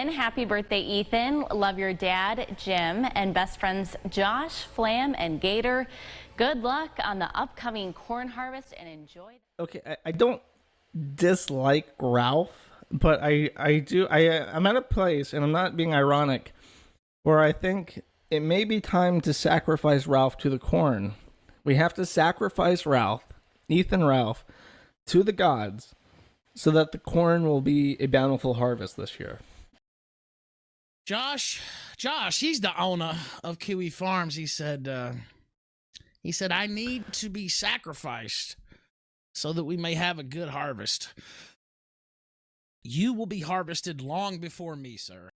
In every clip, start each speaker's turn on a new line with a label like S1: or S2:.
S1: Ethan. Happy birthday, Ethan. Love your dad, Jim, and best friends Josh, Flam, and Gator. Good luck on the upcoming corn harvest and enjoy.
S2: Okay, I don't dislike Ralph, but I'm at a place, and I'm not being ironic, where I think it may be time to sacrifice Ralph to the corn. We have to sacrifice Ethan Ralph, to the gods, so that the corn will be a bountiful harvest this year.
S3: Josh, he's the owner of Kiwi Farms. He said, I need to be sacrificed so that we may have a good harvest. You will be harvested long before me, sir.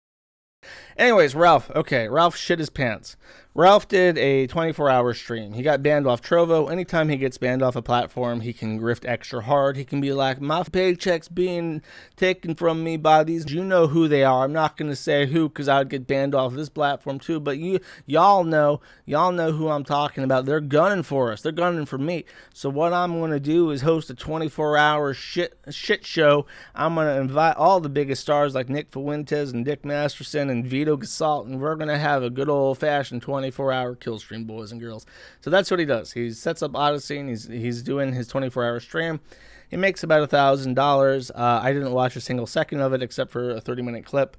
S2: Anyways, Ralph. Okay, Ralph shit his pants. Ralph did a 24-hour stream. He got banned off Trovo. Anytime he gets banned off a platform, he can grift extra hard. He can be like, my paycheck's being taken from me by these. You know who they are. I'm not going to say who because I would get banned off this platform too. But y'all know who I'm talking about. They're gunning for us. They're gunning for me. So what I'm going to do is host a 24-hour shit show. I'm going to invite all the biggest stars like Nick Fuentes and Dick Masterson and Vito Gasalt, and we're going to have a good old-fashioned 24-hour kill stream, boys and girls. So that's what he does. He sets up Odyssey, and he's doing his 24-hour stream. He makes about $1,000. I didn't watch a single second of it except for a 30-minute clip.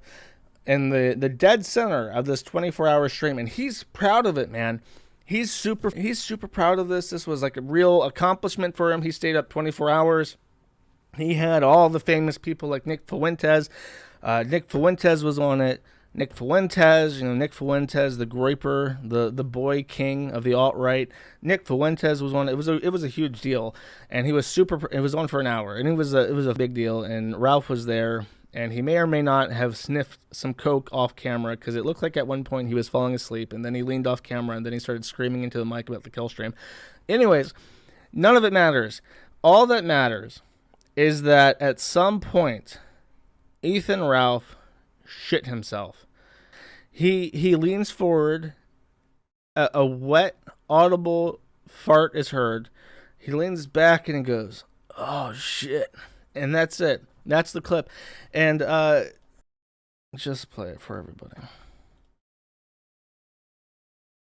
S2: And the dead center of this 24-hour stream, and he's proud of it, man. He's super proud of this. This was like a real accomplishment for him. He stayed up 24 hours. He had all the famous people like Nick Fuentes. Nick Fuentes was on it. Nick Fuentes, the graper, the boy king of the alt-right. Nick Fuentes was on. It was a huge deal, and he was it was on for an hour, and it was a big deal. And Ralph was there, and he may or may not have sniffed some coke off camera because it looked like at one point he was falling asleep, and then he leaned off camera, and then he started screaming into the mic about the kill stream. Anyways, none of it matters. All that matters is that at some point, Ethan Ralph shit himself. He leans forward, a wet, audible fart is heard. He leans back and he goes, "Oh shit," and that's it. That's the clip, and just play it for everybody.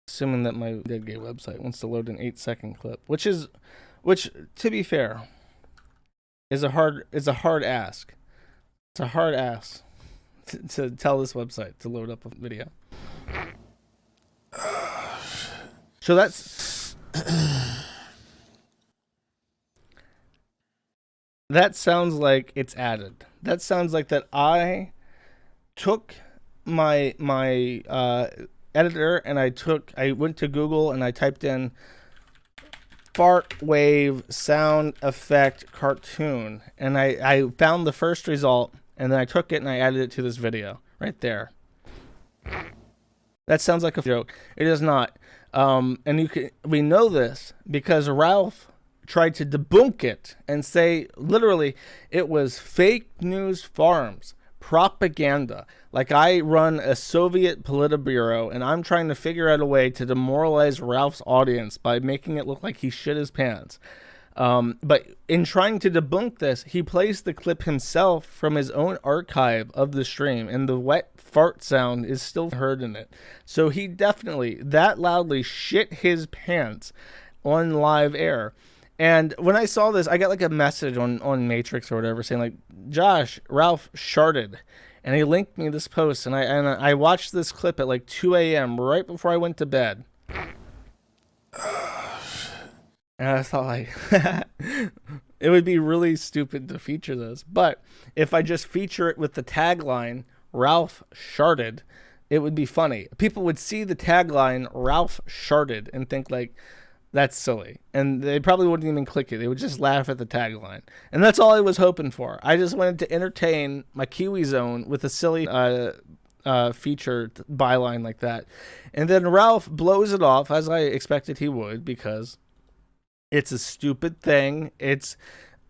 S2: Assuming that my Dead Gay website wants to load an 8-second clip, which to be fair, is a hard ask. It's a hard ask to tell this website to load up a video. So that's that sounds like it's added. That sounds like that I took my editor and I went to Google and I typed in fart wave sound effect cartoon, and I found the first result, and then I took it and I added it to this video right there. That sounds like a joke. It is not. And we know this because Ralph tried to debunk it and say literally it was fake news farms, propaganda. Like I run a Soviet Politburo and I'm trying to figure out a way to demoralize Ralph's audience by making it look like he shit his pants. But in trying to debunk this, he plays the clip himself from his own archive of the stream, and the wet fart sound is still heard in it. So he definitely that loudly shit his pants on live air. And when I saw this, I got like a message on Matrix or whatever saying like, "Josh, Ralph sharted." And he linked me this post, and I watched this clip at like 2 a.m. right before I went to bed. And I thought like, it would be really stupid to feature this. But if I just feature it with the tagline, Ralph sharted, it would be funny. People would see the tagline, Ralph sharted, and think like, that's silly. And they probably wouldn't even click it. They would just laugh at the tagline. And that's all I was hoping for. I just wanted to entertain my Kiwi Zone with a silly feature byline like that. And then Ralph blows it off, as I expected he would, because it's a stupid thing. It's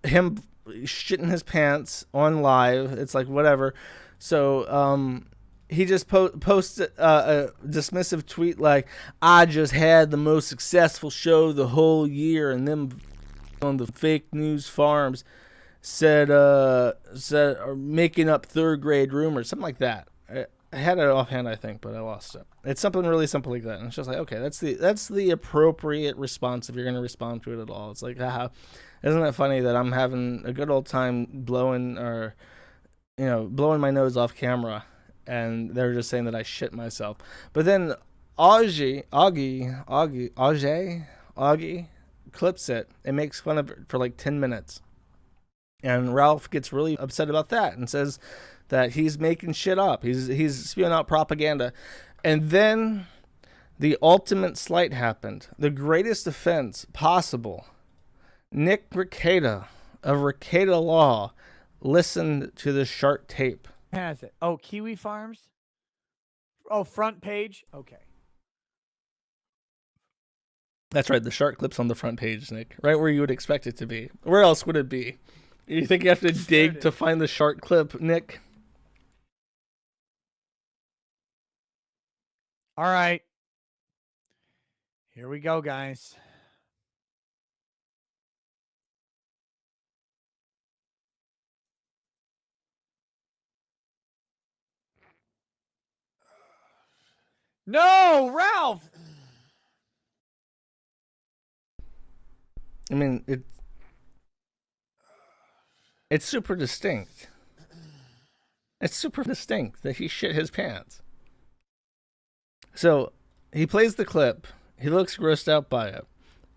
S2: him shitting his pants on live. It's like, whatever. So, he just posted a dismissive tweet like, "I just had the most successful show the whole year, and them on the fake news farms said are making up third grade rumors," something like that. I had it offhand, I think, but I lost it. It's something really simple like that, and it's just like, okay, that's the appropriate response if you're gonna respond to it at all. It's like, haha, isn't it funny that I'm having a good old time blowing my nose off camera, and they're just saying that I shit myself. But then Augie clips it and makes fun of it for like 10 minutes. And Ralph gets really upset about that and says that he's making shit up. He's spewing out propaganda. And then the ultimate slight happened. The greatest offense possible. Nick Rekieta of Rekieta Law listened to the Shart tape.
S4: Has it? Oh, Kiwi Farms? Oh, front page? Okay.
S2: That's right, the Shart clip's on the front page, Nick. Right where you would expect it to be. Where else would it be? You think you have to dig to find the Shart clip, Nick?
S4: All right. Here we go, guys. No, Ralph!
S2: I mean, it's super distinct. It's super distinct that he shit his pants. So he plays the clip. He looks grossed out by it.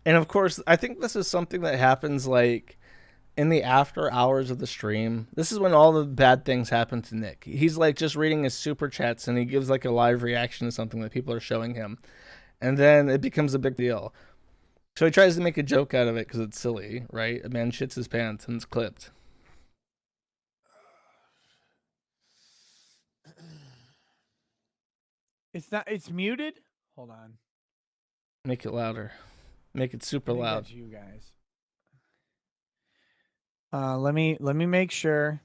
S2: And of course, I think this is something that happens like in the after hours of the stream. This is when all the bad things happen to Nick. He's like just reading his super chats and he gives like a live reaction to something that people are showing him. And then it becomes a big deal. So he tries to make a joke out of it because it's silly, right? A man shits his pants and it's clipped.
S4: It's muted? Hold on.
S2: Make it louder. Make it super loud.
S4: That's you guys. Let me make sure.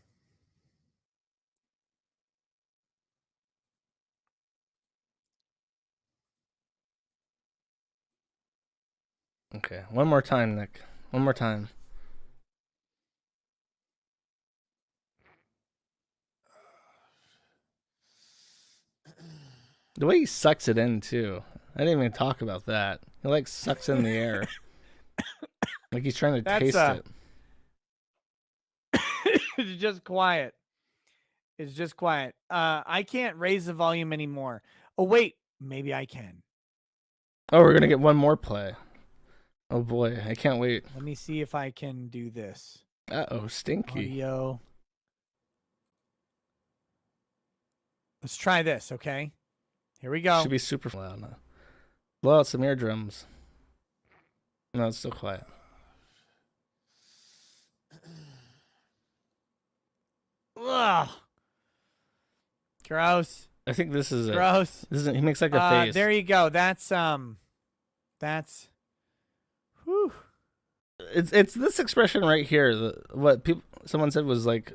S2: Okay, one more time, Nick. One more time. The way he sucks it in, too. I didn't even talk about that. He, like, sucks in the air. Like he's trying to taste it.
S4: It's just quiet. It's just quiet. I can't raise the volume anymore. Oh, wait. Maybe I can.
S2: Oh, we're going to get one more play. Oh, boy. I can't wait.
S4: Let me see if I can do this.
S2: Uh-oh, stinky.
S4: Audio. Let's try this, okay? Here we go.
S2: Should be super loud now. Blow out some eardrums. No, it's still quiet.
S4: Ugh. Gross.
S2: I think this is
S4: Gross.
S2: It. He makes like a face.
S4: There you go. That's whew.
S2: It's this expression right here. What someone said was like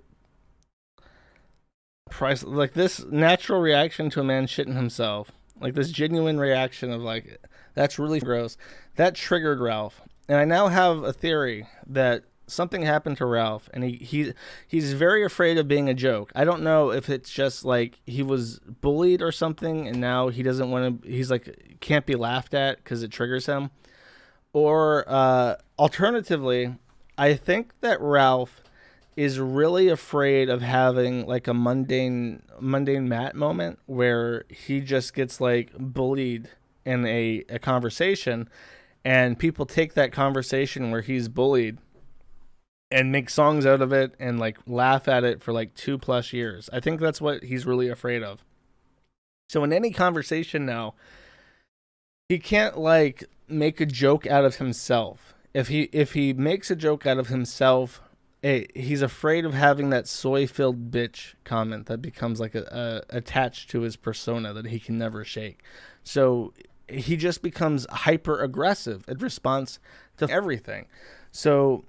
S2: price, like this natural reaction to a man shitting himself, like this genuine reaction of like, that's really gross. That triggered Ralph, and I now have a theory that something happened to Ralph, and he's very afraid of being a joke. I don't know if it's just like he was bullied or something, and now he doesn't want to. He's like can't be laughed at because it triggers him. Or alternatively, I think that Ralph is really afraid of having like a mundane Matt moment where he just gets like bullied in a conversation, and people take that conversation where he's bullied and make songs out of it and like laugh at it for like 2+ years. I think that's what he's really afraid of. So in any conversation now, he can't like make a joke out of himself. If he makes a joke out of himself, he's afraid of having that soy-filled bitch comment that becomes like a attached to his persona that he can never shake. So he just becomes hyper aggressive in response to everything. So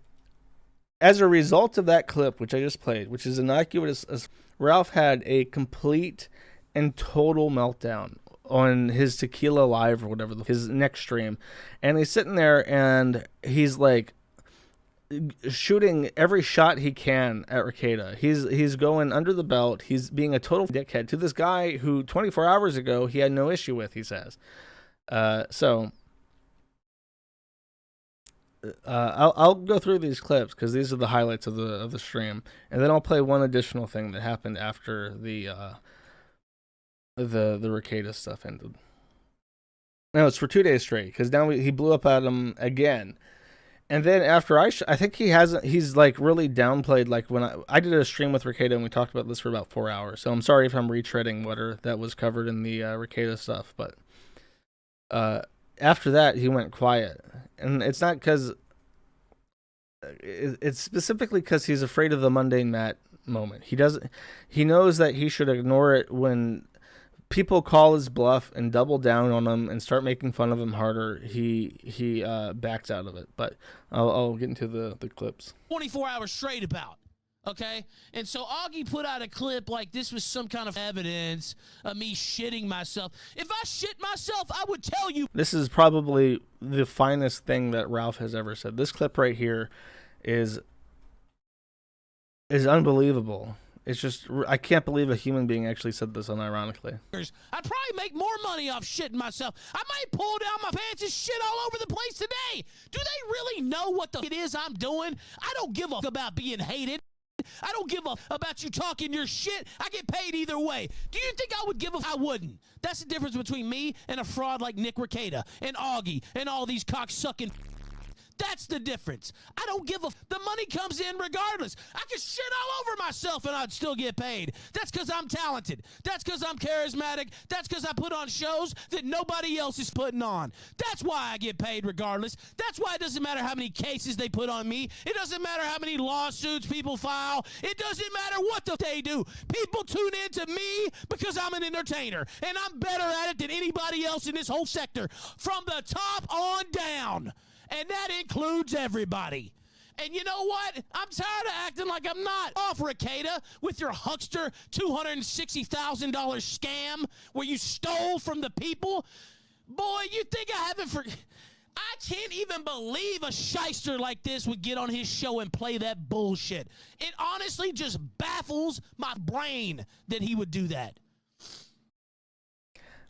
S2: as a result of that clip, which I just played, which is innocuous, Ralph had a complete and total meltdown on his Tequila Live or whatever, his next stream. And he's sitting there and he's like shooting every shot he can at Rekieta. He's going under the belt. He's being a total dickhead to this guy who 24 hours ago he had no issue with, he says. I'll go through these clips because these are the highlights of the stream, and then I'll play one additional thing that happened after the Rekieta stuff ended. No, it's for 2 days straight because now he blew up at him again. And then after I think he's like really downplayed, like when I did a stream with Rekieta and we talked about this for about 4 hours. So I'm sorry if I'm retreading that was covered in the Rekieta stuff. But after that, he went quiet. And it's not because, it's specifically because he's afraid of the mundane Matt moment. He knows that he should ignore it when people call his bluff and double down on him and start making fun of him harder. He backs out of it. But I'll get into the clips.
S3: 24 hours straight about. Okay? And so Augie put out a clip like this was some kind of evidence of me shitting myself. If I shit myself, I would tell you.
S2: This is probably the finest thing that Ralph has ever said. This clip right here is unbelievable. It's just, I can't believe a human being actually said this unironically.
S3: I'd probably make more money off shitting myself. I might pull down my pants and shit all over the place today. Do they really know what the it is I'm doing? I don't give a fuck about being hated. I don't give a about you talking your shit. I get paid either way. Do you think I would give a I wouldn't. That's the difference between me and a fraud like Nick Rekieta and Augie and all these cocksucking. That's the difference. I don't give a the money comes in regardless. I can shit all over myself and I'd still get paid. That's because I'm talented. That's because I'm charismatic. That's because I put on shows that nobody else is putting on. That's why I get paid regardless. That's why it doesn't matter how many cases they put on me. It doesn't matter how many lawsuits people file. It doesn't matter what they do. People tune in to me because I'm an entertainer and I'm better at it than anybody else in this whole sector from the top on down. And that includes everybody. And you know what? I'm tired of acting like I'm not. Off Rekieta with your huckster $260,000 scam where you stole from the people. Boy, you think I haven't I can't even believe a shyster like this would get on his show and play that bullshit. It honestly just baffles my brain that he would do that.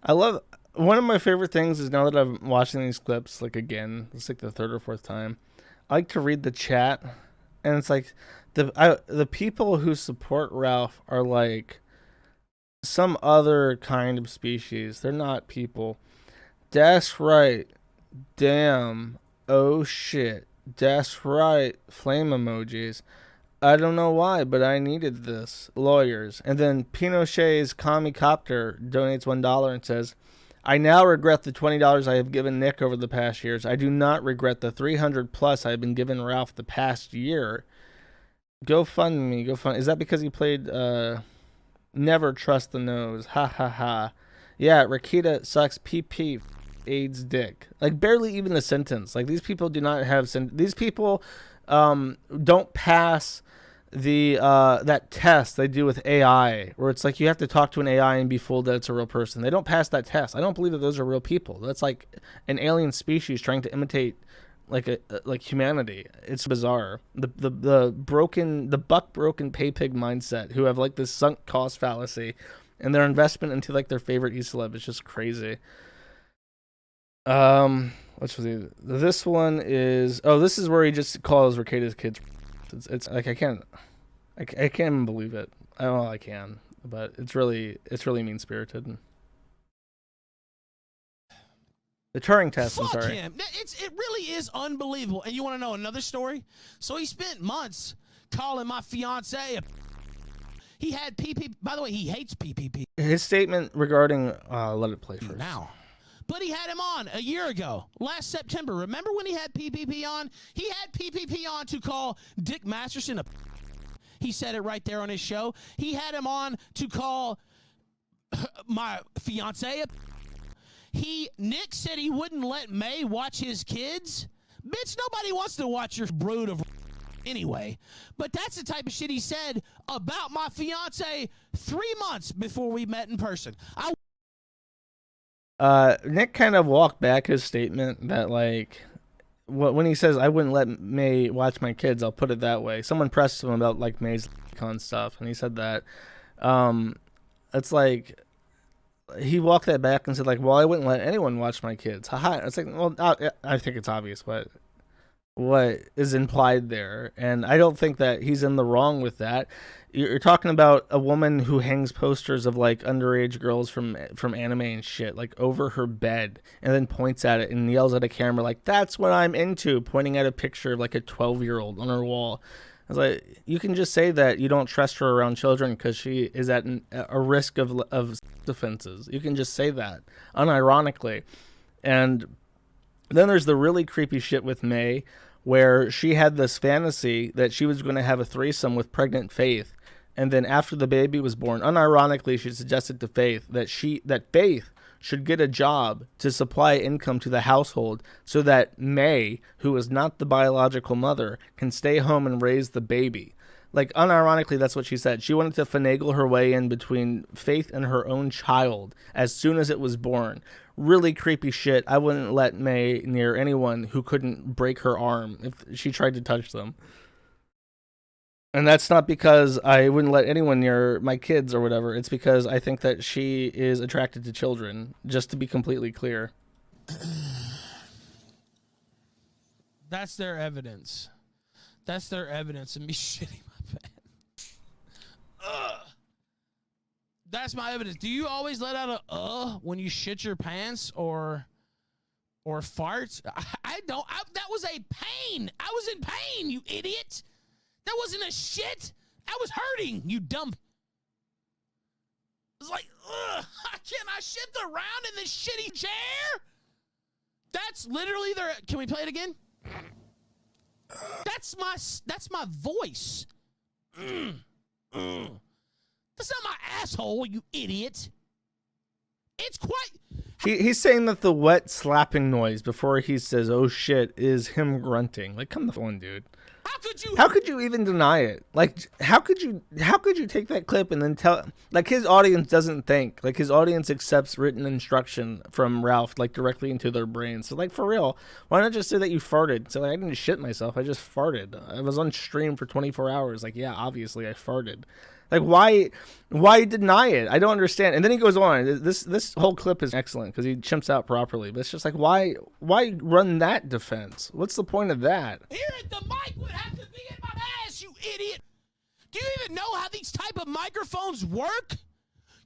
S2: I love one of my favorite things is now that I'm watching these clips, like again, it's like the third or fourth time, I like to read the chat, and it's like the people who support Ralph are like some other kind of species. They're not people. That's right. Damn. Oh shit. That's right. Flame emojis. I don't know why, but I needed this. Lawyers. And then Pinochet's Commie-Copter donates $1 and says, I now regret the $20 I have given Nick over the past years. I do not regret the $300 plus I have been giving Ralph the past year. GoFundMe. Is that because he played Never Trust the Nose? Ha ha ha. Yeah, Rekieta sucks PP AIDS dick. Like barely even a sentence. Like these people do not have these people don't pass the that test they do with AI where it's like you have to talk to an AI and be fooled that it's a real person. They don't pass that test. I don't believe that those are real people. That's like an alien species trying to imitate like humanity. It's bizarre. The buck broken pay pig mindset who have like this sunk cost fallacy and their investment into like their favorite e-celeb is just crazy. Which was this one is this is where he just calls Rekieta's kids. It's like I can't even believe it. I don't know I can, but it's really mean spirited. The Turing test.
S3: Fuck
S2: I'm sorry.
S3: him. It really is unbelievable. And you want to know another story? So he spent months calling my fiance. He had PP. By the way, he hates PPP.
S2: His statement regarding let it play first.
S3: Now. But he had him on a year ago, last September. Remember when he had PPP on? He had PPP on to call Dick Masterson a. He said it right there on his show. He had him on to call my fiance a. Nick said he wouldn't let May watch his kids. Bitch, nobody wants to watch your brood of anyway. But that's the type of shit he said about my fiance 3 months before we met in person.
S2: Nick kind of walked back his statement that like when he says I wouldn't let May watch my kids, I'll put it that way. Someone pressed him about like May's con stuff, and he said that. It's like he walked that back and said like, well, I wouldn't let anyone watch my kids. Haha. It's like, well, I think it's obvious what is implied there, and I don't think that he's in the wrong with that. You're talking about a woman who hangs posters of like underage girls from anime and shit like over her bed, and then points at it and yells at a camera like, "That's what I'm into," pointing at a picture of like a 12-year-old on her wall. I was like, you can just say that you don't trust her around children because she is at a risk of offenses. You can just say that unironically. And then there's the really creepy shit with May, where she had this fantasy that she was going to have a threesome with pregnant Faith. And then after the baby was born, unironically, she suggested to Faith that Faith should get a job to supply income to the household so that May, who is not the biological mother, can stay home and raise the baby. Like, unironically, that's what she said. She wanted to finagle her way in between Faith and her own child as soon as it was born. Really creepy shit. I wouldn't let May near anyone who couldn't break her arm if she tried to touch them. And that's not because I wouldn't let anyone near my kids or whatever. It's because I think that she is attracted to children, just to be completely clear.
S3: That's their evidence. That's their evidence of me shitting my pants. That's my evidence. Do you always let out a when you shit your pants or fart? I don't. That was a pain. I was in pain, you idiot. That wasn't a shit. That was hurting, you dumb. It's like, can I shit around in this shitty chair? That's literally their. Can we play it again? That's my voice. That's not my asshole, you idiot. It's quite.
S2: He's saying that the wet slapping noise before he says, "Oh shit," is him grunting. Like, come the phone, dude. How could you even deny it? Like, how could you take that clip and then tell, like, his audience doesn't think, like, his audience accepts written instruction from Ralph, like, directly into their brains. So, like, for real, why not just say that you farted? So, like, I didn't shit myself, I just farted. I was on stream for 24 hours. Like, yeah, obviously I farted. Like, why deny it? I don't understand. And then he goes on. This whole clip is excellent because he chimps out properly. But it's just like, why run that defense? What's the point of that?
S3: Here at the mic would have to be in my ass, you idiot. Do you even know how these type of microphones work?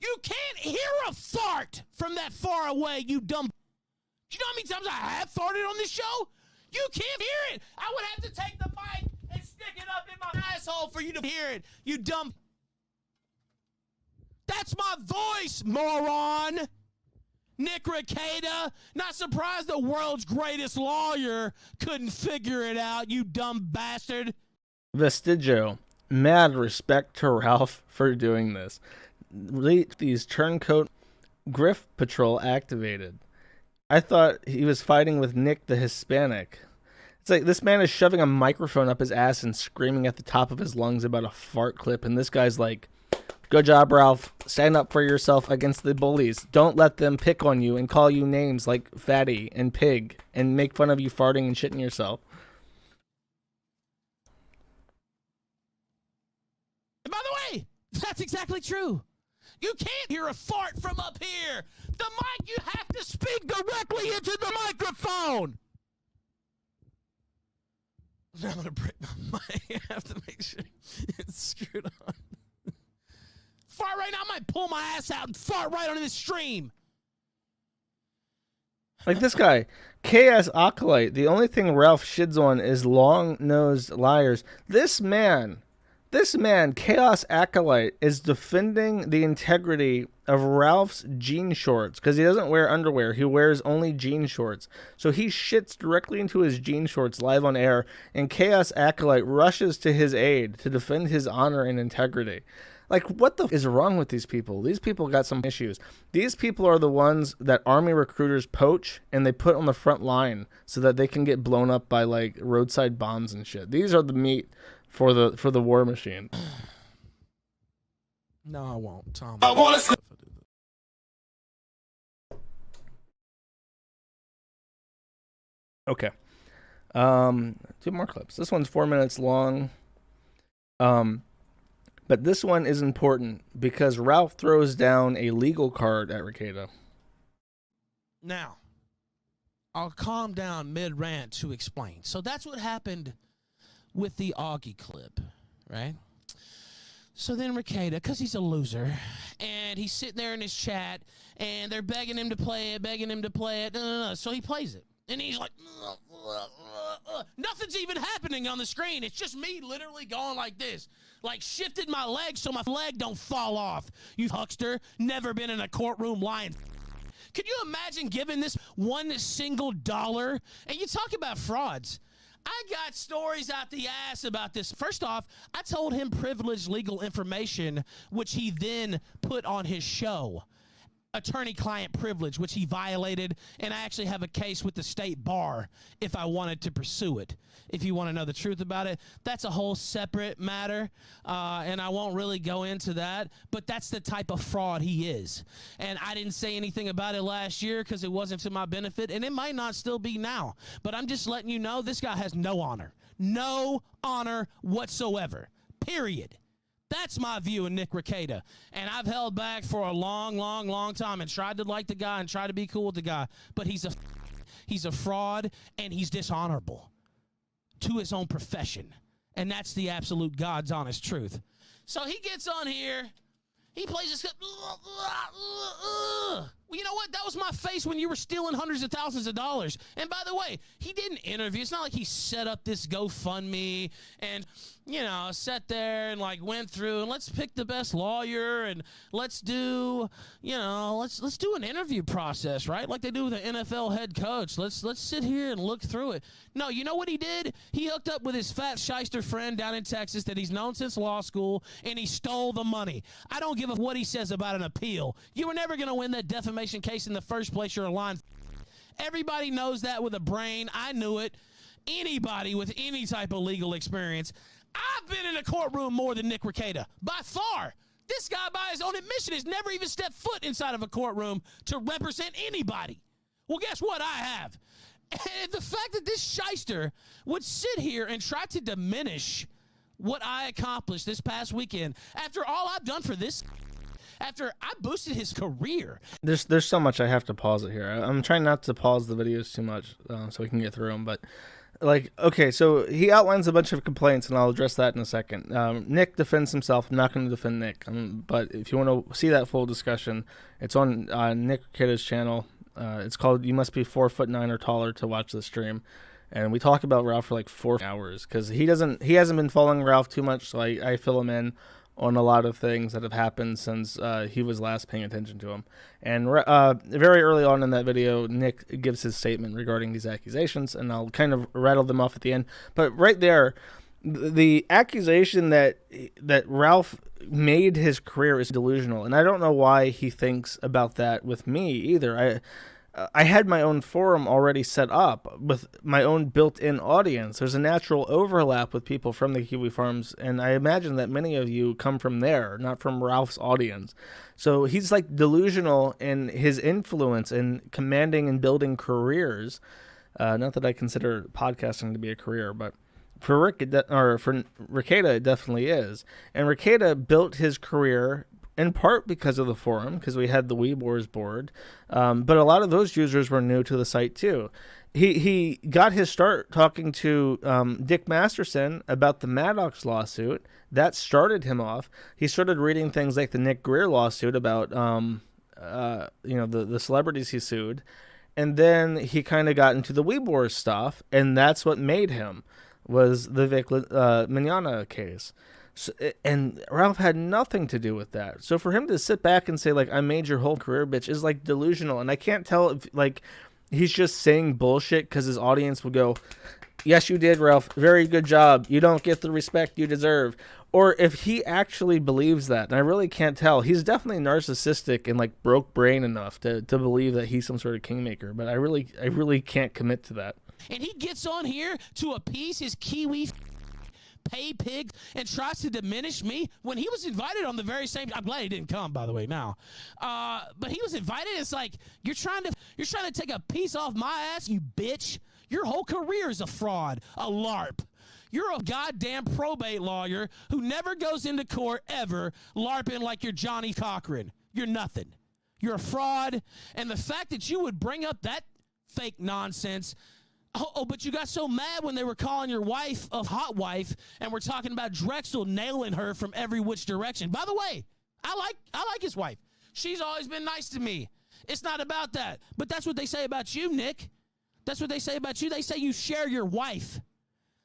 S3: You can't hear a fart from that far away, you dumb. Do you know how many times I have farted on this show? You can't hear it. I would have to take the mic and stick it up in my asshole for you to hear it, you dumb. That's my voice, moron. Nick Rekieta. Not surprised the world's greatest lawyer couldn't figure it out, you dumb bastard.
S2: Vestigio. Mad respect to Ralph for doing this. These turncoat Griff Patrol activated. I thought he was fighting with Nick the Hispanic. It's like this man is shoving a microphone up his ass and screaming at the top of his lungs about a fart clip, and this guy's like, good job, Ralph. Stand up for yourself against the bullies. Don't let them pick on you and call you names like fatty and pig and make fun of you farting and shitting yourself.
S3: And by the way, that's exactly true. You can't hear a fart from up here. The mic, you have to speak directly into the microphone. Now I'm going to break my mic. I have to make sure it's screwed on. Fart right now, I might pull my ass out and fart right onto this stream.
S2: Like this guy, Chaos Acolyte, the only thing Ralph shids on is long-nosed liars. This man, Chaos Acolyte, is defending the integrity of Ralph's jean shorts because he doesn't wear underwear. He wears only jean shorts. So he shits directly into his jean shorts live on air, and Chaos Acolyte rushes to his aid to defend his honor and integrity. Like, what the is wrong with these people? These people got some issues. These people are the ones that army recruiters poach and they put on the front line so that they can get blown up by, like, roadside bombs and shit. These are the meat for the war machine.
S3: No, I won't, Tom.
S5: I want to.
S2: Okay. Two more clips. This one's 4 minutes long. But this one is important because Ralph throws down a legal card at Rekieta.
S3: Now, I'll calm down mid-rant to explain. So that's what happened with the Augie clip, right? So then Rekieta, because he's a loser, and he's sitting there in his chat, and they're begging him to play it, So he plays it. And he's like, nothing's even happening on the screen. It's just me literally going like this. Like shifted my leg so my leg don't fall off. You huckster, never been in a courtroom lying. Could you imagine giving this $1 single? And you talk about frauds. I got stories out the ass about this. First off, I told him privileged legal information, which he then put on his show. Attorney-client privilege, which he violated, and I actually have a case with the state bar if I wanted to pursue it. If you want to know the truth about it, that's a whole separate matter, and I won't really go into that, but that's the type of fraud he is. And I didn't say anything about it last year because it wasn't to my benefit, and it might not still be now, but I'm just letting you know this guy has no honor. No honor whatsoever, period. That's my view of Nick Rekieta. And I've held back for a long time and tried to like the guy and try to be cool with the guy. But he's a fraud, and he's dishonorable to his own profession. And that's the absolute God's honest truth. So he gets on here. He plays this. Well, you know what? That was my face when you were stealing hundreds of thousands of dollars. And by the way, he didn't interview. It's not like he set up this GoFundMe and, you know, sat there and like went through and let's pick the best lawyer and let's do, you know, let's do an interview process, right? Like they do with an NFL head coach. Let's sit here and look through it. No, you know what he did? He hooked up with his fat shyster friend down in Texas that he's known since law school, and he stole the money. I don't give a what he says about an appeal. You were never going to win that defamation case in the first place. You're a lying. Everybody knows that with a brain. I knew it. Anybody with any type of legal experience. I've been in a courtroom more than Nick Rekieta, by far. This guy, by his own admission, has never even stepped foot inside of a courtroom to represent anybody. Well, guess what? I have. And the fact that this shyster would sit here and try to diminish what I accomplished this past weekend after all I've done for this, after I boosted his career.
S2: There's so much I have to pause it here. I'm trying not to pause the videos too much so we can get through them, but like, okay, so he outlines a bunch of complaints, and I'll address that in a second. Nick defends himself. I'm not going to defend Nick, but if you want to see that full discussion, it's on Nick Rekieta's channel. It's called "You Must Be 4'9" or Taller to Watch the Stream," and we talk about Ralph for like 4 hours because he hasn't been following Ralph too much, so I fill him in on a lot of things that have happened since he was last paying attention to him. And very early on in that video, Nick gives his statement regarding these accusations, and I'll kind of rattle them off at the end. But right there, the accusation that Ralph made his career is delusional, and I don't know why he thinks about that with me either. I had my own forum already set up with my own built-in audience. There's a natural overlap with people from the Kiwi Farms, and I imagine that many of you come from there, not from Ralph's audience. So he's like delusional in his influence in commanding and building careers. Not that I consider podcasting to be a career, but for Rekieta, it definitely is. And Rekieta built his career in part because of the forum, because we had the Weebors board, but a lot of those users were new to the site too. He got his start talking to Dick Masterson about the Maddox lawsuit. That started him off. He started reading things like the Nick Greer lawsuit about the celebrities he sued, and then he kind of got into the Weebors stuff, and that's what made him, was the Vic Mignogna case. So, and Ralph had nothing to do with that. So for him to sit back and say, like, I made your whole career, bitch, is, like, delusional. And I can't tell if, like, he's just saying bullshit because his audience will go, yes, you did, Ralph. Very good job. You don't get the respect you deserve. Or if he actually believes that. And I really can't tell. He's definitely narcissistic and, like, broke brain enough to believe that he's some sort of kingmaker. But I really can't commit to that.
S3: And he gets on here to appease his Kiwi pay pigs and tries to diminish me when he was invited on the very same. I'm glad he didn't come, by the way, now. But he was invited. It's like, you're trying to take a piece off my ass, you bitch. Your whole career is a fraud, a LARP. You're a goddamn probate lawyer who never goes into court ever, LARPing like you're Johnny Cochran. You're nothing. You're a fraud. And the fact that you would bring up that fake nonsense. Oh, but you got so mad when they were calling your wife a hot wife and we're talking about Drexel nailing her from every which direction. By the way, I like his wife. She's always been nice to me. It's not about that. But that's what they say about you, Nick. That's what they say about you. They say you share your wife.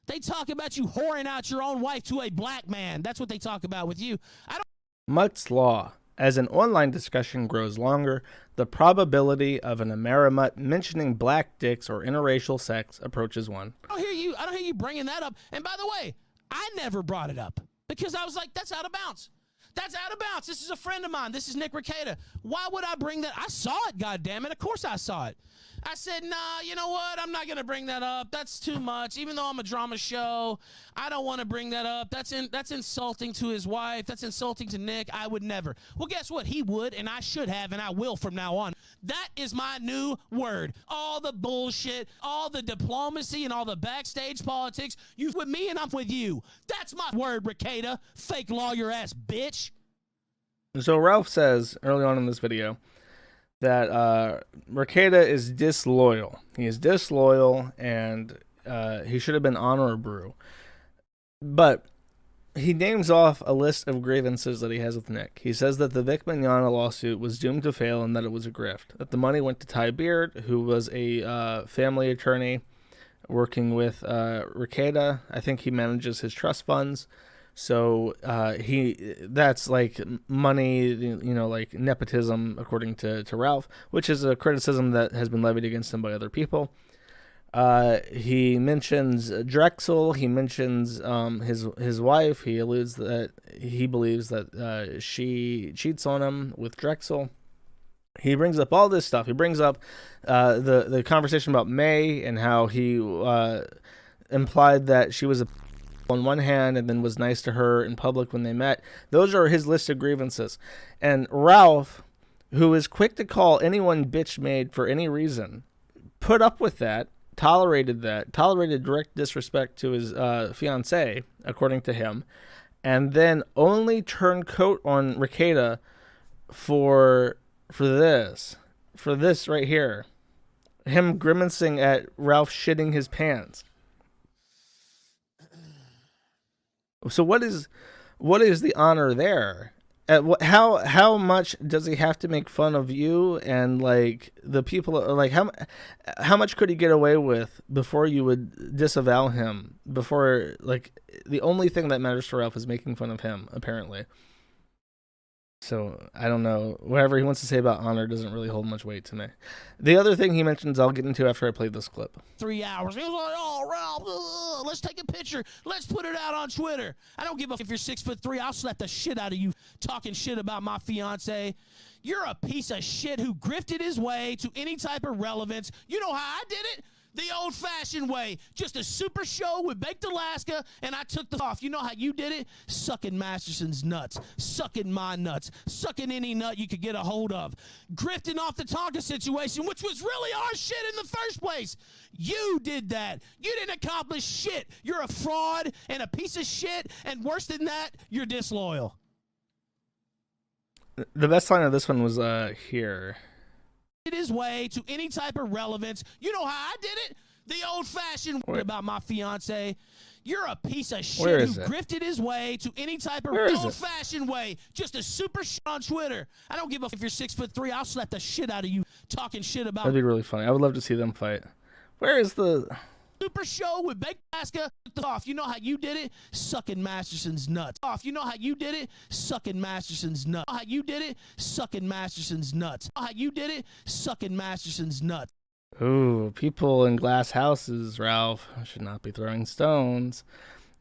S3: They talk about you whoring out your own wife to a black man. That's what they talk about with you.
S2: Mutt's Law. As an online discussion grows longer, the probability of an Amerimutt mentioning black dicks or interracial sex approaches 1.
S3: I don't hear you bringing that up. And by the way, I never brought it up because I was like, that's out of bounds. That's out of bounds. This is a friend of mine. This is Nick Rekieta. Why would I bring that? I saw it, goddammit. Of course I saw it. I said, nah, you know what? I'm not going to bring that up. That's too much. Even though I'm a drama show, I don't want to bring that up. That's insulting to his wife. That's insulting to Nick. I would never. Well, guess what? He would, and I should have, and I will from now on. That is my new word. All the bullshit, all the diplomacy, and all the backstage politics. You with me, and I'm with you. That's my word, Rekieta. Fake lawyer-ass bitch.
S2: So Ralph says early on in this video that Rekieta is disloyal. He is disloyal, and he should have been honor brew. But he names off a list of grievances that he has with Nick. He says that the Vic Mignogna lawsuit was doomed to fail and that it was a grift. That the money went to Ty Beard, who was a family attorney working with Rekieta. I think he manages his trust funds. So that's like money, you know, like nepotism, according to Ralph, which is a criticism that has been levied against him by other people. He mentions Drexel. He mentions his wife. He alludes that he believes that she cheats on him with Drexel. He brings up all this stuff. He brings up the conversation about May and how he implied that she was on one hand and then was nice to her in public when they met. Those are his list of grievances. And Ralph, who is quick to call anyone bitch made for any reason, put up with that, tolerated direct disrespect to his fiancée, according to him, and then only turned coat on Rekieta for this right here. Him grimacing at Ralph shitting his pants. So what is the honor there? How much does he have to make fun of you and like the people? Like how much could he get away with before you would disavow him? Before, like, the only thing that matters to Ralph is making fun of him, apparently. So I don't know. Whatever he wants to say about honor doesn't really hold much weight to me. The other thing he mentions, I'll get into after I play this clip.
S3: 3 hours. He was like, oh, Ralph, let's take a picture. Let's put it out on Twitter. I don't give a if you're 6'3". I'll slap the shit out of you talking shit about my fiance. You're a piece of shit who grifted his way to any type of relevance. You know how I did it? The old-fashioned way. Just a super show with Baked Alaska, and I took the off. You know how you did it? Sucking Masterson's nuts. Sucking my nuts. Sucking any nut you could get a hold of. Grifting off the Tonka situation, which was really our shit in the first place. You did that. You didn't accomplish shit. You're a fraud and a piece of shit, and worse than that, you're disloyal.
S2: The best line of this one was here.
S3: His way to any type of relevance. You know how I did it? The old-fashioned way about my fiance. You're a piece of shit who grifted his way to any type of old-fashioned way. Just a super shit on Twitter. I don't give a if you're 6'3". I'll slap the shit out of you talking shit about.
S2: That'd be really funny. I would love to see them fight. Where is the
S3: super show with Baked Alaska off? You know how you did it? Sucking Masterson's nuts. Off. You know how you did it? Sucking Masterson's nuts. How you did it? Sucking Masterson's nuts. How you did it? Sucking Masterson's nuts.
S2: Ooh, people in glass houses, Ralph, should not be throwing stones.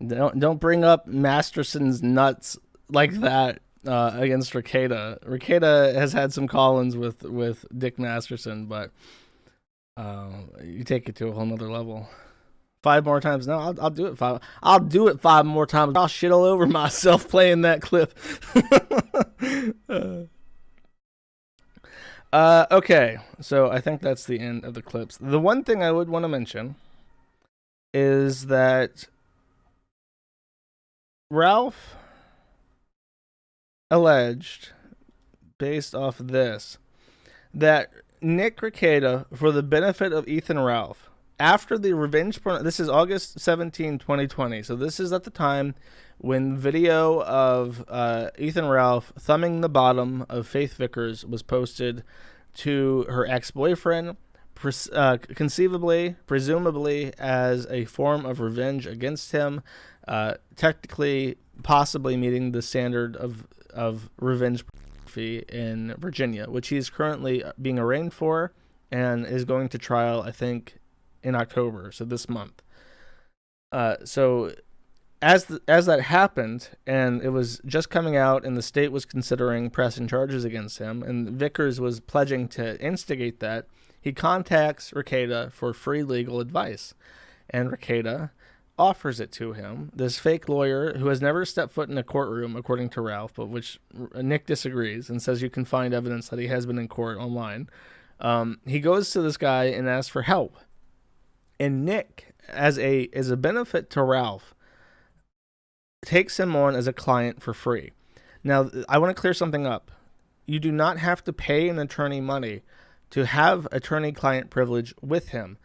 S2: Don't bring up Masterson's nuts like that against Rekieta. Rekieta has had some call-ins with Dick Masterson, but you take it to a whole nother level. 5 more times. No, I'll do it 5. I'll do it 5 more times. I'll shit all over myself playing that clip. Okay, so I think that's the end of the clips. The one thing I would want to mention is that Ralph alleged, based off of this, that Nick Rekieta, for the benefit of Ethan Ralph, after the revenge porn, this is August 17, 2020, so this is at the time when video of Ethan Ralph thumbing the bottom of Faith Vickers was posted to her ex-boyfriend, conceivably, presumably as a form of revenge against him, technically, possibly meeting the standard of revenge in Virginia, which he is currently being arraigned for and is going to trial, I think, in October, so this month. So as that happened, and it was just coming out, and the state was considering pressing charges against him, and Vickers was pledging to instigate that, he contacts Rekieta for free legal advice, and Rekieta offers it to him. This fake lawyer who has never stepped foot in a courtroom, according to Ralph, but which Nick disagrees and says you can find evidence that he has been in court online. He goes to this guy and asks for help. And Nick, as a benefit to Ralph, takes him on as a client for free. Now, I want to clear something up. You do not have to pay an attorney money to have attorney-client privilege with him.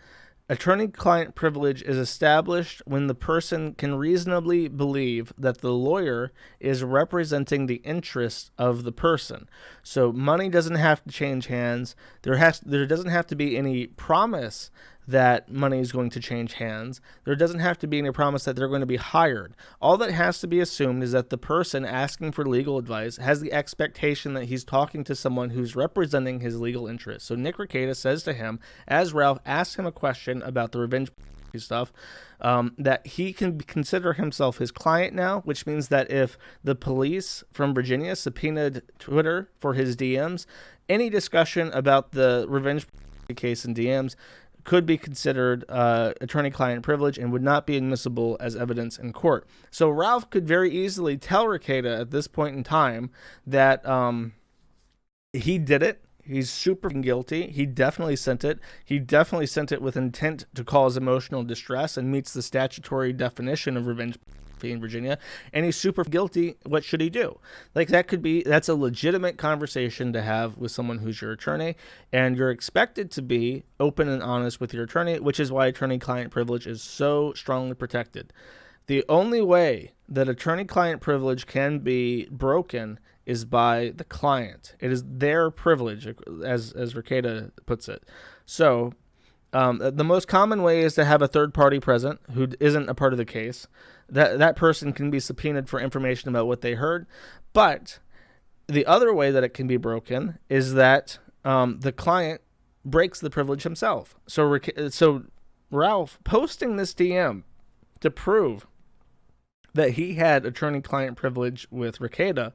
S2: Attorney-client privilege is established when the person can reasonably believe that the lawyer is representing the interests of the person. So money doesn't have to change hands. There doesn't have to be any promise that money is going to change hands. There doesn't have to be any promise that they're going to be hired. All that has to be assumed is that the person asking for legal advice has the expectation that he's talking to someone who's representing his legal interests. So Nick Rekieta says to him, as Ralph asks him a question about the revenge stuff, that he can consider himself his client now, which means that if the police from Virginia subpoenaed Twitter for his DMs, any discussion about the revenge case in DMs could be considered attorney-client privilege and would not be admissible as evidence in court. So Ralph could very easily tell Rekieta at this point in time that he did it. He's super guilty. He definitely sent it. He definitely sent it with intent to cause emotional distress and meets the statutory definition of revenge in Virginia, and he's super guilty. What should he do? Like, that's a legitimate conversation to have with someone who's your attorney, and you're expected to be open and honest with your attorney, which is why attorney-client privilege is so strongly protected. The only way that attorney-client privilege can be broken is by the client. It is their privilege, as Rekieta puts it. So the most common way is to have a third party present who isn't a part of the case. That person can be subpoenaed for information about what they heard. But the other way that it can be broken is that the client breaks the privilege himself. So Ralph posting this DM to prove that he had attorney-client privilege with Rekieta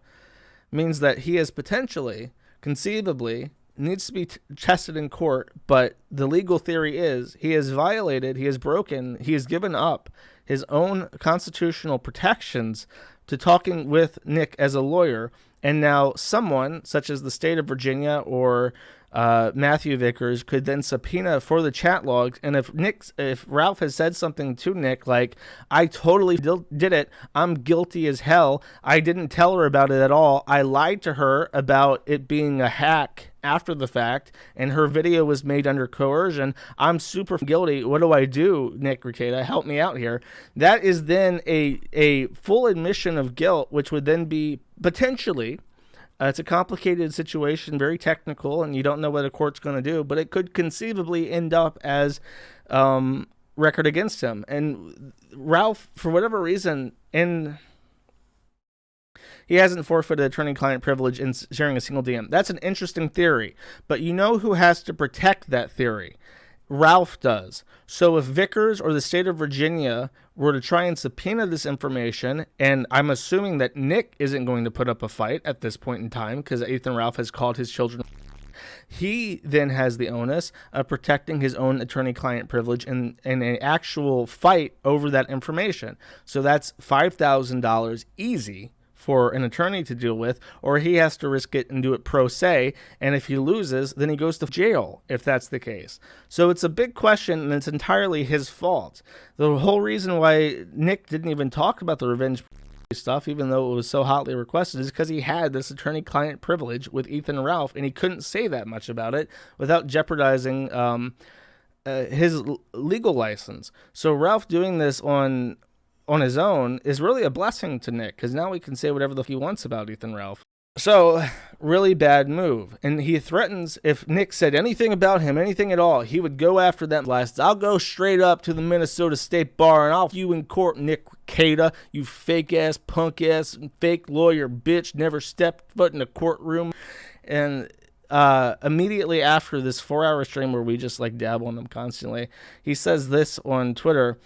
S2: means that he is potentially, conceivably, needs to be tested in court, but the legal theory is he has violated, he has broken, he has given up his own constitutional protections to talking with Nick as a lawyer, and now someone, such as the state of Virginia or Matthew Vickers, could then subpoena for the chat logs. And if Ralph has said something to Nick like, I totally did it, I'm guilty as hell, I didn't tell her about it at all, I lied to her about it being a hack after the fact, and her video was made under coercion, I'm super guilty, what do I do, Nick Rekieta, help me out here. That is then a full admission of guilt, which would then be potentially, it's a complicated situation, very technical, and you don't know what a court's going to do, but it could conceivably end up as record against him. And Ralph, for whatever reason, he hasn't forfeited attorney-client privilege in sharing a single DM. That's an interesting theory, but you know who has to protect that theory? Ralph does. So if Vickers or the state of Virginia were to try and subpoena this information, and I'm assuming that Nick isn't going to put up a fight at this point in time because Ethan Ralph has called his children, he then has the onus of protecting his own attorney-client privilege in an actual fight over that information. So that's $5,000 easy for an attorney to deal with, or he has to risk it and do it pro se. And if he loses, then he goes to jail if that's the case. So it's a big question, and it's entirely his fault. The whole reason why Nick didn't even talk about the revenge stuff, even though it was so hotly requested, is because he had this attorney-client privilege with Ethan Ralph, and he couldn't say that much about it without jeopardizing his legal license. So Ralph doing this on his own is really a blessing to Nick, because now he can say whatever the f he wants about Ethan Ralph. So, really bad move. And he threatens if Nick said anything about him, anything at all, he would go after them blasts. I'll go straight up to the Minnesota State Bar and I'll you in court, Nick Rekieta, you fake-ass, punk-ass, fake lawyer bitch, never stepped foot in a courtroom. And immediately after this 4-hour stream where we just like dabble on him constantly, he says this on Twitter.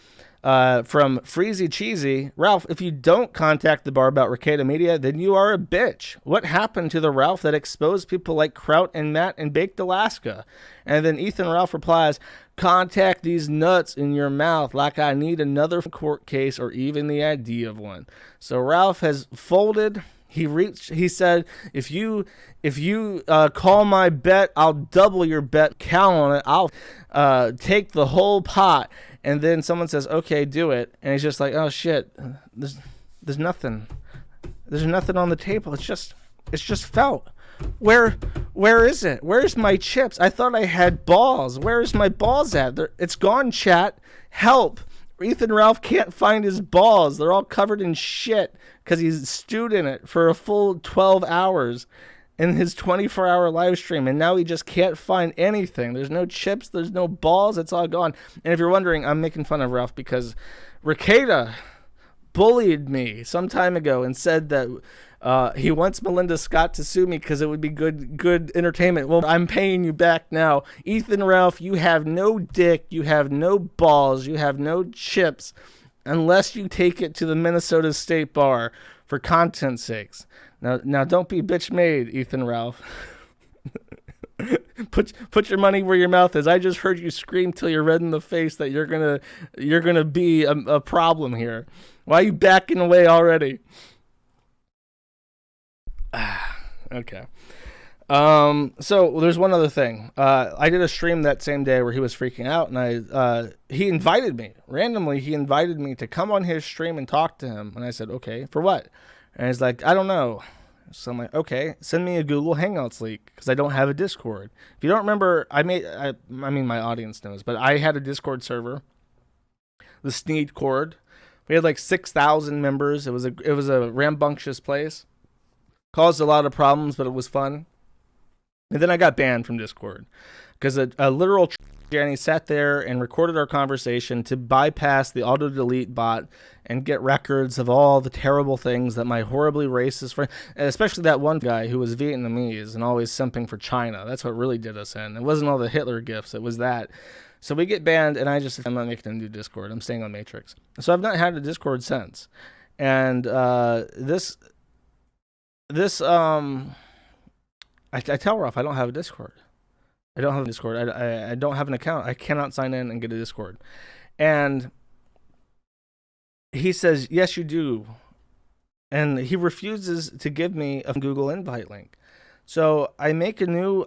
S2: From Freezy Cheesy, Ralph, if you don't contact the bar about Rekieta Media, then you are a bitch. What happened to the Ralph that exposed people like Kraut and Matt and Baked Alaska? And then Ethan Ralph replies, contact these nuts in your mouth like I need another court case or even the idea of one. So Ralph has folded. He said, if you call my bet, I'll double your bet. Count on it. I'll take the whole pot. And then someone says, okay, do it. And he's just like, oh shit, there's nothing. There's nothing on the table. It's just felt. Where is it? Where's my chips? I thought I had balls. Where's my balls at? It's gone, chat. Help. Ethan Ralph can't find his balls. They're all covered in shit because he's stewed in it for a full 12 hours in his 24-hour live stream, and now he just can't find anything. There's no chips, there's no balls, it's all gone. And if you're wondering, I'm making fun of Ralph because Rekieta bullied me some time ago and said that he wants Melinda Scott to sue me because it would be good entertainment. Well, I'm paying you back now. Ethan Ralph, you have no dick, you have no balls, you have no chips unless you take it to the Minnesota State Bar for content's sakes. Now, don't be bitch made, Ethan Ralph. Put your money where your mouth is. I just heard you scream till you're red in the face that you're gonna be a problem here. Why are you backing away already? Okay. So there's one other thing. I did a stream that same day where he was freaking out, and he invited me randomly. He invited me to come on his stream and talk to him, and I said, okay, for what? And he's like, I don't know. So I'm like, okay, send me a Google Hangouts link because I don't have a Discord. If you don't remember, I mean, my audience knows, but I had a Discord server, the Sneed Cord. We had like 6,000 members. It was a rambunctious place. Caused a lot of problems, but it was fun. And then I got banned from Discord because a literal Danny sat there and recorded our conversation to bypass the auto-delete bot and get records of all the terrible things that my horribly racist friend, especially that one guy who was Vietnamese and always simping for China. That's what really did us in. It wasn't all the Hitler gifts. It was that. So we get banned, and I'm not making a new Discord. I'm staying on Matrix. So I've not had a Discord since. And I tell Ralph I don't have a Discord. I don't have a Discord. I don't have an account. I cannot sign in and get a Discord. And he says, yes, you do. And he refuses to give me a Google invite link. So I make a new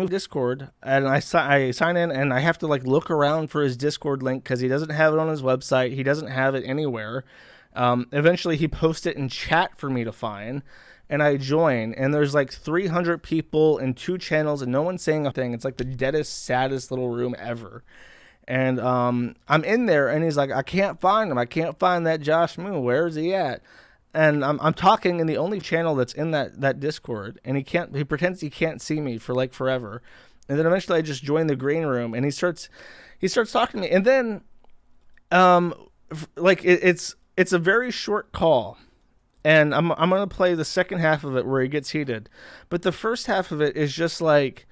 S2: Discord, and I sign in, and I have to like look around for his Discord link because he doesn't have it on his website. He doesn't have it anywhere. Eventually he posts it in chat for me to find. And I join, and there's like 300 people and 2 channels, and no one's saying a thing. It's like the deadest, saddest little room ever. And I'm in there, and he's like, I can't find him. I can't find that Josh Moo. Where is he at? And I'm talking in the only channel that's in that Discord, and he pretends he can't see me for like forever. And then eventually I just join the green room, and he starts talking to me. And then it's a very short call. And I'm going to play the second half of it where he gets heated. But the first half of it is just like,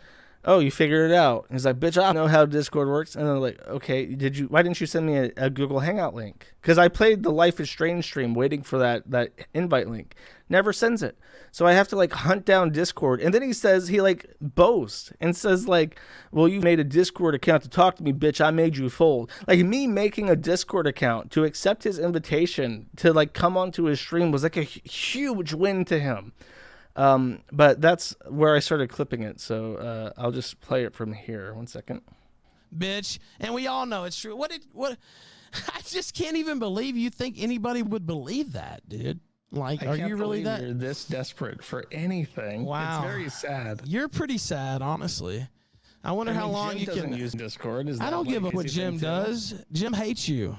S2: oh, you figured it out. And he's like, bitch, I don't know how Discord works. And I'm like, okay, why didn't you send me a Google Hangout link? Because I played the Life is Strange stream waiting for that invite link. Never sends it. So I have to like hunt down Discord. And then he like boasts and says like, well, you made a Discord account to talk to me, bitch. I made you fold. Like me making a Discord account to accept his invitation to like come onto his stream was like a huge win to him. But that's where I started clipping it. So I'll just play it from here. 1 second.
S3: Bitch. And we all know it's true. What? I just can't even believe you think anybody would believe that, dude. Like, are you really that?
S2: You're this desperate for anything.
S3: Wow.
S2: It's very sad.
S3: You're pretty sad, honestly. I wonder how long you can
S2: use Discord.
S3: I don't give a what Jim does. Jim hates you.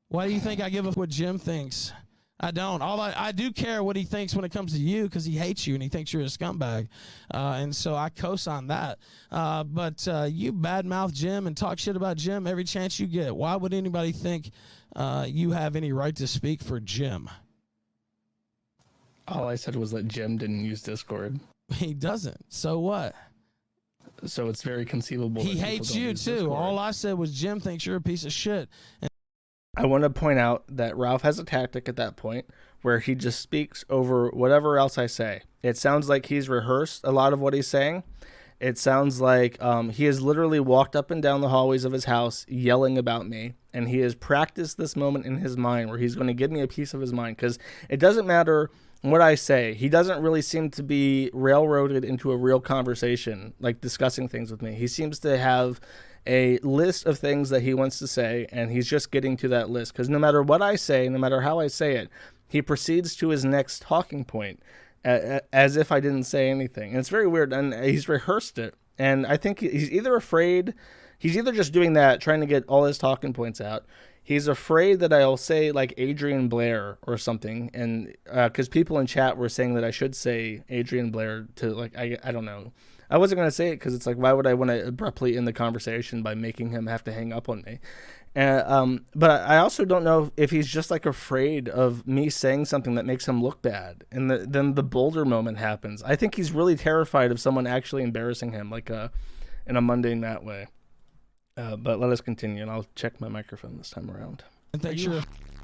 S3: Why do you think I give a what Jim thinks? I don't. I do care what he thinks when it comes to you because he hates you and he thinks you're a scumbag. And so I co-sign that. But you badmouth Jim and talk shit about Jim every chance you get. Why would anybody think you have any right to speak for Jim?
S2: All I said was that Jim didn't use Discord.
S3: He doesn't. So what?
S2: So it's very conceivable.
S3: He hates you too.
S2: Discord.
S3: All I said was Jim thinks you're a piece of shit.
S2: I want to point out that Ralph has a tactic at that point where he just speaks over whatever else I say. It sounds like he's rehearsed a lot of what he's saying. It sounds like he has literally walked up and down the hallways of his house yelling about me, and he has practiced this moment in his mind where he's going to give me a piece of his mind, because it doesn't matter what I say. He doesn't really seem to be railroaded into a real conversation, like discussing things with me. He seems to have a list of things that he wants to say, and he's just getting to that list, because no matter what I say, no matter how I say it, he proceeds to his next talking point as if I didn't say anything. And it's very weird, and he's rehearsed it, and I think he's either afraid, he's either just doing that, trying to get all his talking points out. He's afraid that I'll say like Adrian Blair or something, and because people in chat were saying that I should say Adrian Blair to like, I don't know. I wasn't going to say it because it's like, why would I want to abruptly end the conversation by making him have to hang up on me? But I also don't know if he's just like afraid of me saying something that makes him look bad. And then the Boulder moment happens. I think he's really terrified of someone actually embarrassing him, like in a mundane that way. But let us continue, and I'll check my microphone this time around.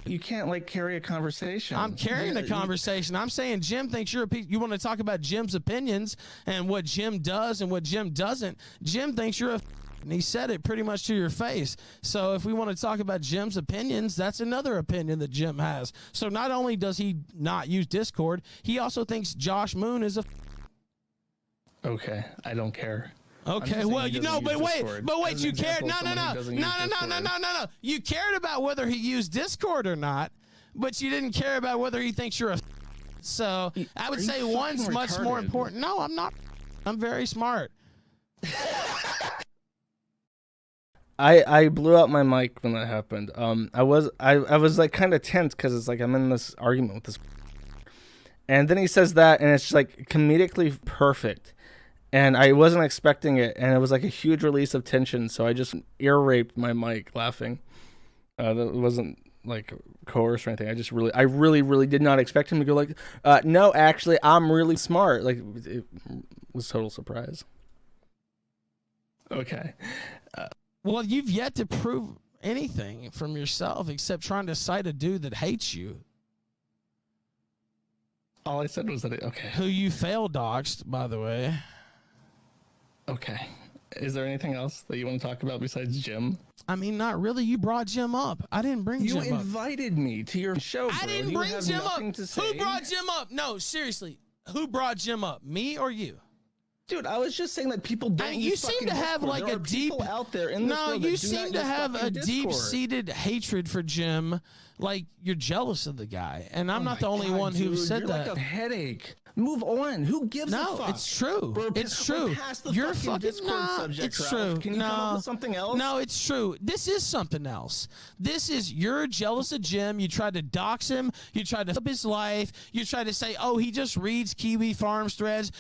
S2: You can't like carry a conversation.
S3: I'm carrying a conversation. I'm saying Jim thinks you're a piece. You want to talk about Jim's opinions and what Jim does and what Jim doesn't. Jim thinks you're a and he said it pretty much to your face. So if we want to talk about Jim's opinions, that's another opinion that Jim has. So not only does he not use Discord, he also thinks Josh Moon is a
S2: Okay, I don't care.
S3: Okay, well, you know, but wait, you cared. No. You cared about whether he used Discord or not, but you didn't care about whether he thinks you're a. So I would say one's much more important. No, I'm not. I'm very smart.
S2: I blew out my mic when that happened. I was like kind of tense because it's like I'm in this argument with this, and then he says that, and it's just like comedically perfect. And I wasn't expecting it, and it was like a huge release of tension, so I just ear-raped my mic laughing. That wasn't like coerced or anything. I really did not expect him to go like, no, actually, I'm really smart. Like, it was total surprise. Okay.
S3: Well, you've yet to prove anything from yourself except trying to cite a dude that hates you.
S2: All I said was that, okay.
S3: Who you fail doxed, by the way.
S2: Okay. Is there anything else that you want to talk about besides Jim?
S3: I mean, not really. You brought Jim up. I didn't bring Jim up.
S2: You invited me to your show, bro.
S3: I didn't bring Jim up. Who brought Jim up? No, seriously. Who brought Jim up? Me or you?
S2: Dude, I was just saying that people don't use
S3: you seem to have like a deep
S2: out there in this world
S3: you seem to have a deep-seated hatred for Jim. Like you're jealous of the guy, and I'm not the only one who said that.
S2: Like a headache. Move on. Who gives a fuck?
S3: No, it's true. It's true.
S2: You're fucking Discord subject,
S3: it's true.
S2: Can you come up with something else?
S3: No, it's true. This is something else. This is you're jealous of Jim. You tried to dox him. You tried to up his life. You tried to say, oh, he just reads Kiwi Farms threads.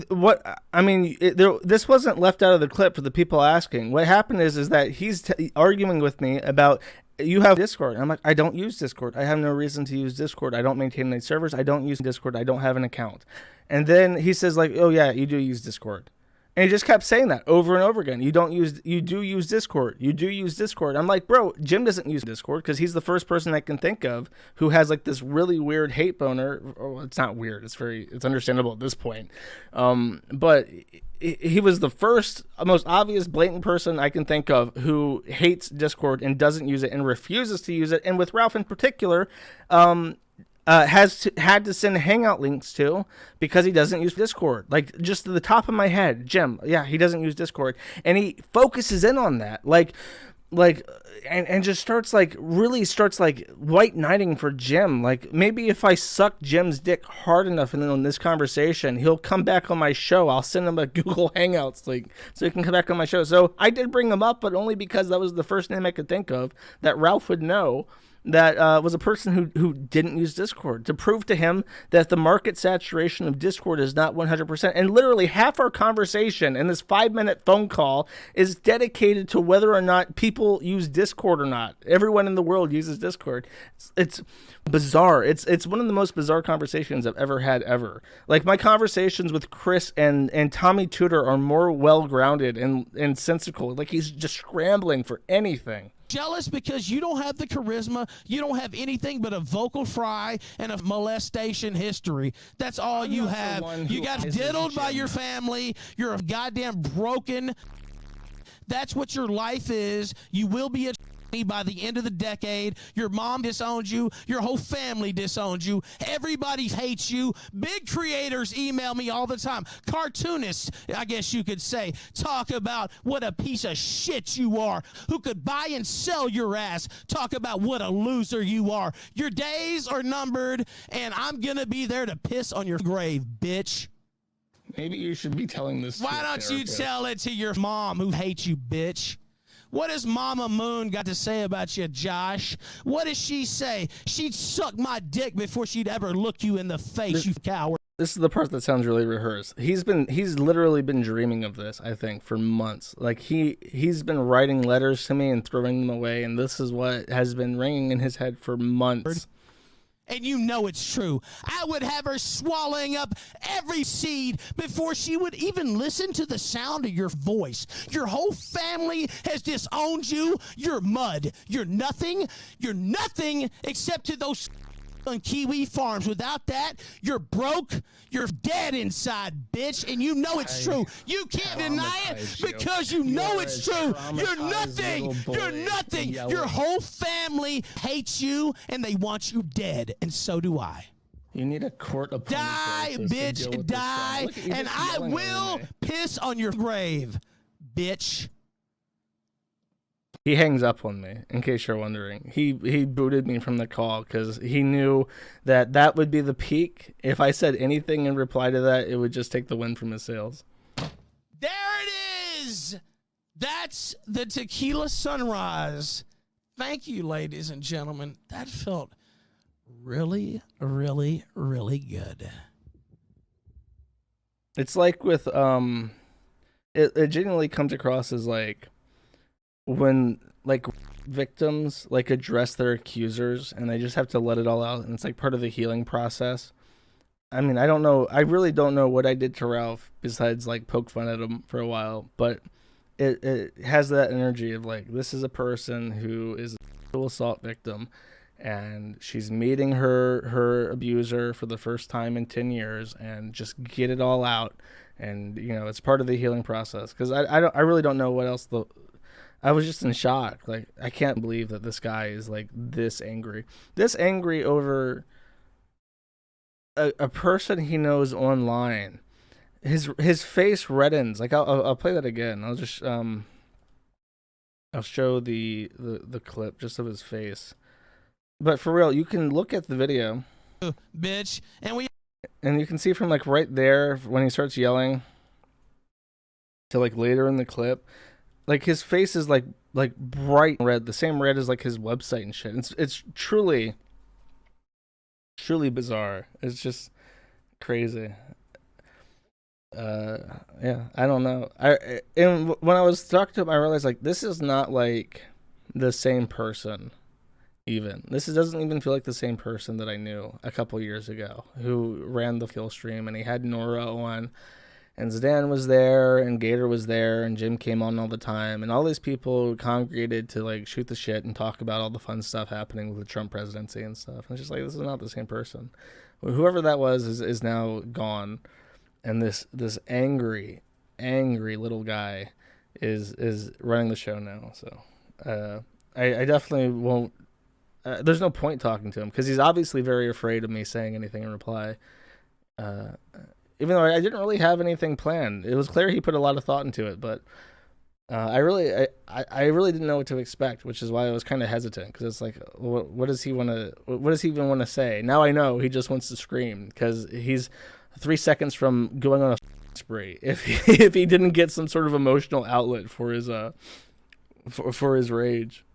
S2: What I mean, this wasn't left out of the clip for the people asking. What happened is that he's arguing with me about. You have Discord. I'm like, I don't use Discord. I have no reason to use Discord. I don't maintain any servers. I don't use Discord. I don't have an account. And then he says like, oh yeah, you do use Discord. And he just kept saying that over and over again. You do use Discord. You do use Discord. I'm like, bro, Jim doesn't use Discord because he's the first person I can think of who has like this really weird hate boner. Oh, it's not weird. It's understandable at this point. But he was the first, most obvious, blatant person I can think of who hates Discord and doesn't use it and refuses to use it. And with Ralph in particular, had to send hangout links to because he doesn't use Discord. Like, just to the top of my head, Jim, yeah, he doesn't use Discord, and he focuses in on that, and just starts white knighting for Jim. Like, maybe if I suck Jim's dick hard enough in this conversation, he'll come back on my show. I'll send him a Google Hangouts link so he can come back on my show. So I did bring him up, but only because that was the first name I could think of that Ralph would know. That was a person who didn't use Discord, to prove to him that the market saturation of Discord is not 100%. And literally half our conversation in this 5-minute phone call is dedicated to whether or not people use Discord or not. Everyone in the world uses Discord. It's bizarre. It's one of the most bizarre conversations I've ever had ever. Like, my conversations with Chris and Tommy Tudor are more well-grounded and sensical. Like, he's just scrambling for anything.
S3: Jealous because you don't have the charisma, you don't have anything but a vocal fry and a molestation history. That's all you have. You got diddled by your family. You're a goddamn broken. That's what your life is. You will be a by the end of the decade. Your mom disowns you. Your whole family disowns you. Everybody hates you. Big creators email me all the time. Cartoonists, I guess you could say, talk about what a piece of shit you are. Who could buy and sell your ass? Talk about what a loser you are. Your days are numbered, and I'm gonna be there to piss on your grave, bitch.
S2: Maybe you should be telling this.
S3: Why don't you tell it to your mom who hates you, bitch? What has Mama Moon got to say about you, Josh? What does she say? She'd suck my dick before she'd ever look you in the face, you coward.
S2: This is the part that sounds really rehearsed. He's literally been dreaming of this, I think, for months. Like, he's been writing letters to me and throwing them away, and this is what has been ringing in his head for months.
S3: And you know it's true. I would have her swallowing up every seed before she would even listen to the sound of your voice. Your whole family has disowned you. You're mud. You're nothing. You're nothing except to those on Kiwi Farms. Without that, you're broke. You're dead inside, bitch. And you know it's true. You can't deny it because you know it's true. You're nothing. You're nothing. Your whole family hates you and they want you dead. And so do I.
S2: You need a court appointment.
S3: Die, bitch, die. And I will piss on your grave, bitch.
S2: He hangs up on me, in case you're wondering. He booted me from the call because he knew that would be the peak. If I said anything in reply to that, it would just take the wind from his sails.
S3: There it is. That's the tequila sunrise. Thank you, ladies and gentlemen. That felt really, really, really good.
S2: It's like with it genuinely comes across as like when like victims like address their accusers and they just have to let it all out, and it's like part of the healing process. I mean, I don't know. I really don't know what I did to Ralph besides like poke fun at him for a while, but it has that energy of like, this is a person who is a sexual assault victim and she's meeting her abuser for the first time in 10 years and just get it all out. And, you know, it's part of the healing process. Because I really don't know what else I was just in shock. Like, I can't believe that this guy is like this angry over a person he knows online. His face reddens. Like, I'll play that again. I'll just I'll show the clip just of his face. But for real, you can look at the video,
S3: bitch,
S2: and you can see from like right there when he starts yelling to like later in the clip. Like, his face is like bright red, the same red as like his website and shit. It's truly bizarre. It's just crazy. Yeah, I don't know. And when I was talking to him, I realized like this is not like the same person. Even this doesn't even feel like the same person that I knew a couple years ago who ran the kill stream, and he had Nora on. and Zidane was there, and Gator was there, and Jim came on all the time, and all these people congregated to like shoot the shit and talk about all the fun stuff happening with the Trump presidency and stuff. And it's just like, this is not the same person. Whoever that was is now gone, and this angry little guy is running the show now. So I definitely won't. There's no point talking to him because he's obviously very afraid of me saying anything in reply. Even though I didn't really have anything planned, it was clear he put a lot of thought into it. But I really didn't know what to expect, which is why I was kind of hesitant, because it's like, what does he want to? What does he even want to say? Now I know he just wants to scream because he's 3 seconds from going on a spree if he didn't get some sort of emotional outlet for his for his rage.